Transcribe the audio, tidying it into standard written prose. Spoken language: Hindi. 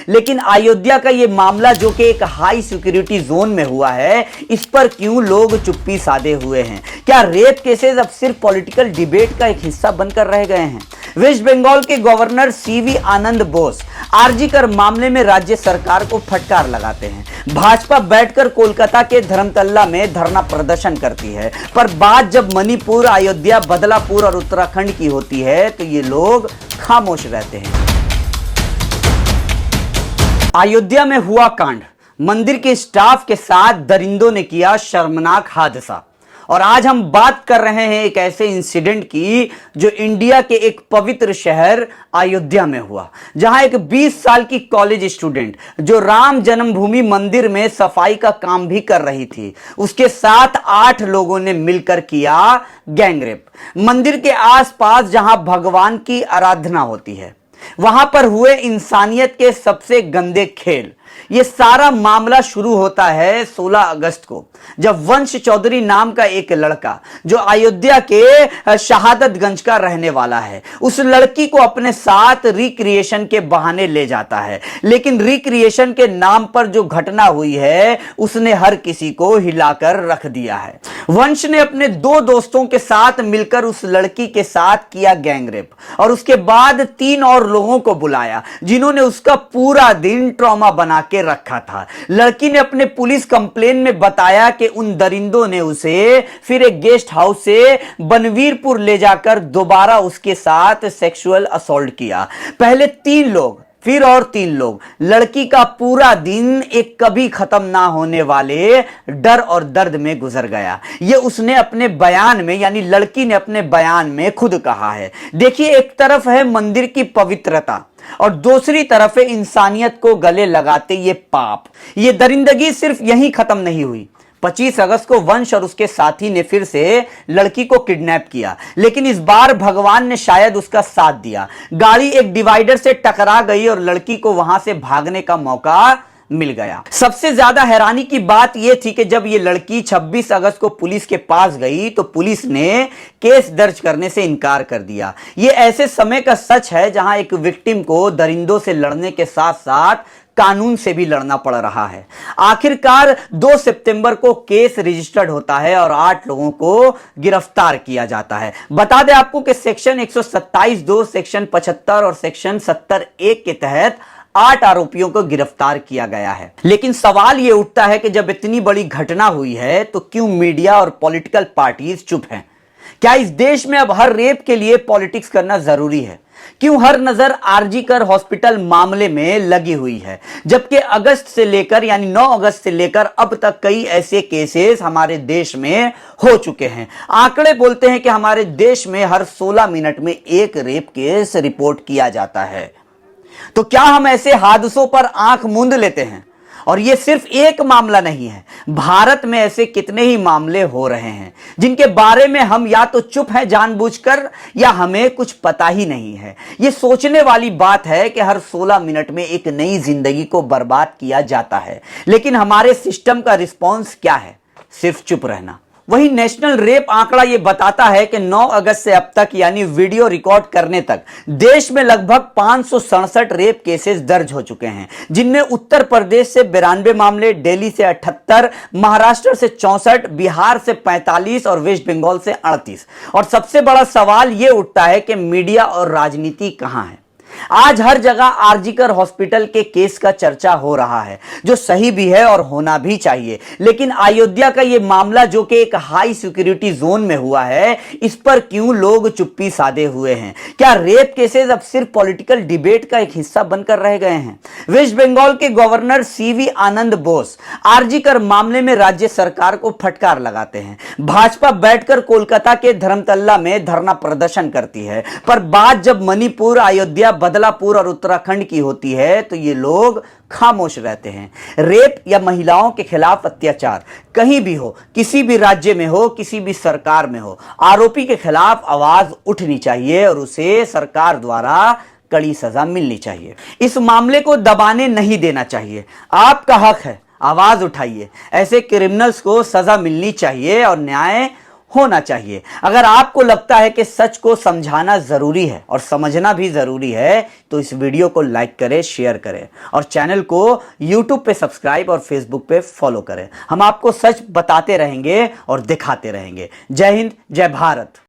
लेकिन अयोध्या का ये मामला जो कि एक हाई सिक्योरिटी जोन में हुआ है, इस पर क्यों लोग चुप्पी साधे हुए हैं? क्या रेप केसेस अब सिर्फ पॉलिटिकल डिबेट का एक हिस्सा बनकर रह गए हैं? वेस्ट बंगाल के गवर्नर सीवी आनंद बोस आरजी कर मामले में राज्य सरकार को फटकार लगाते हैं। भाजपा बैठकर कोलकाता के धर्मतल्ला में धरना प्रदर्शन करती है, पर बात जब मणिपुर, अयोध्या, बदलापुर और उत्तराखंड की होती है तो ये लोग खामोश रहते हैं। अयोध्या में हुआ कांड, मंदिर के स्टाफ के साथ दरिंदों ने किया शर्मनाक हादसा। और आज हम बात कर रहे हैं एक ऐसे इंसिडेंट की जो इंडिया के एक पवित्र शहर अयोध्या में हुआ, जहां एक 20 साल की कॉलेज स्टूडेंट जो राम जन्मभूमि मंदिर में सफाई का काम भी कर रही थी, उसके साथ 8 लोगों ने मिलकर किया गैंगरेप। मंदिर के आसपास जहां भगवान की आराधना होती है, वहां पर हुए इंसानियत के सबसे गंदे खेल। यह सारा मामला शुरू होता है 16 अगस्त को, जब वंश चौधरी नाम का एक लड़का जो अयोध्या के शहादतगंज का रहने वाला है, उस लड़की को अपने साथ रिक्रिएशन के बहाने ले जाता है। लेकिन रिक्रिएशन के नाम पर जो घटना हुई है, उसने हर किसी को हिलाकर रख दिया है। वंश ने अपने 2 दोस्तों के साथ मिलकर उस लड़की के साथ किया गैंगरेप और उसके बाद 3 और लोगों को बुलाया, जिन्होंने उसका पूरा दिन ट्रॉमा बना के रखा था। लड़की ने अपने पुलिस कंप्लेन में बताया कि उन दरिंदों ने उसे फिर एक गेस्ट हाउस से बनवीरपुर ले जाकर दोबारा उसके साथ सेक्सुअल असॉल्ट किया। पहले 3 लोग, फिर और 3 लोग। लड़की का पूरा दिन एक कभी खत्म ना होने वाले डर और दर्द में गुजर गया। यह उसने अपने बयान में, यानी लड़की ने अपने बयान में खुद कहा है। देखिए, एक तरफ है मंदिर की पवित्रता और दूसरी तरफ है इंसानियत को गले लगाते ये पाप। ये दरिंदगी सिर्फ यहीं खत्म नहीं हुई। 25 अगस्त को वंश और उसके साथी ने फिर से लड़की को किडनैप किया, लेकिन इस बार भगवान ने शायद उसका साथ दिया। गाड़ी एक डिवाइडर से टकरा गई और लड़की को वहां से भागने का मौका मिल गया। सबसे ज्यादा हैरानी की बात यह थी कि जब यह लड़की 26 अगस्त को पुलिस के पास गई तो पुलिस ने केस दर्ज करने से इनकार कर दिया। यह ऐसे समय का सच है जहां एक विक्टिम को दरिंदों से लड़ने के साथ साथ कानून से भी लड़ना पड़ रहा है। आखिरकार 2 सितंबर को केस रजिस्टर्ड होता है और 8 लोगों को गिरफ्तार किया जाता है। बता दें आपको कि सेक्शन 127(2), सेक्शन 75 और सेक्शन 70(1) के तहत 8 आरोपियों को गिरफ्तार किया गया है। लेकिन सवाल यह उठता है कि जब इतनी बड़ी घटना हुई है तो क्यों मीडिया और पॉलिटिकल पार्टीज चुप हैं? क्या इस देश में अब हर रेप के लिए पॉलिटिक्स करना जरूरी है? क्यों हर नजर आरजी कर हॉस्पिटल मामले में लगी हुई है, जबकि अगस्त से लेकर, यानी 9 अगस्त से लेकर अब तक कई ऐसे केसेस हमारे देश में हो चुके हैं। आंकड़े बोलते हैं कि हमारे देश में हर 16 मिनट में एक रेप केस रिपोर्ट किया जाता है। तो क्या हम ऐसे हादसों पर आंख मूंद लेते हैं? और यह सिर्फ एक मामला नहीं है, भारत में ऐसे कितने ही मामले हो रहे हैं जिनके बारे में हम या तो चुप हैं जानबूझकर, या हमें कुछ पता ही नहीं है। यह सोचने वाली बात है कि हर 16 मिनट में एक नई जिंदगी को बर्बाद किया जाता है, लेकिन हमारे सिस्टम का रिस्पॉन्स क्या है? सिर्फ चुप रहना। वही नेशनल रेप आंकड़ा यह बताता है कि 9 अगस्त से अब तक, यानी वीडियो रिकॉर्ड करने तक, देश में लगभग 567 रेप केसेस दर्ज हो चुके हैं, जिनमें उत्तर प्रदेश से 92 मामले, दिल्ली से 78, महाराष्ट्र से 64, बिहार से 45 और वेस्ट बंगाल से 38। और सबसे बड़ा सवाल यह उठता है कि मीडिया और राजनीति कहां है? आज हर जगह आरजी कर हॉस्पिटल के केस का चर्चा हो रहा है, जो सही भी है और होना भी चाहिए। लेकिन अयोध्या का यह मामला जो कि एक हाई सिक्योरिटी जोन में हुआ है, इस पर क्यों लोग चुप्पी साधे हुए हैं? क्या रेप केसेस अब सिर्फ पॉलिटिकल डिबेट का एक हिस्सा बनकर रह गए हैं? वेस्ट बंगाल के गवर्नर सीवी आनंद बोस आरजी कर मामले में राज्य सरकार को फटकार लगाते हैं। भाजपा बैठकर कोलकाता के धर्मतल्ला में धरना प्रदर्शन करती है, पर बात जब मणिपुर, अयोध्या, बदलापुर और उत्तराखंड की होती है तो ये लोग खामोश रहते हैं। रेप या महिलाओं के खिलाफ अत्याचार कहीं भी हो, किसी भी राज्य में हो, किसी भी सरकार में हो, आरोपी के खिलाफ आवाज उठनी चाहिए और उसे सरकार द्वारा कड़ी सजा मिलनी चाहिए। इस मामले को दबाने नहीं देना चाहिए। आपका हक है, आवाज उठाइए। ऐसे क्रिमिनल्स को सजा मिलनी चाहिए और न्याय होना चाहिए। अगर आपको लगता है कि सच को समझाना जरूरी है और समझना भी जरूरी है तो इस वीडियो को लाइक करें, शेयर करें और चैनल को यूट्यूब पे सब्सक्राइब और फेसबुक पे फॉलो करें। हम आपको सच बताते रहेंगे और दिखाते रहेंगे। जय हिंद, जय भारत।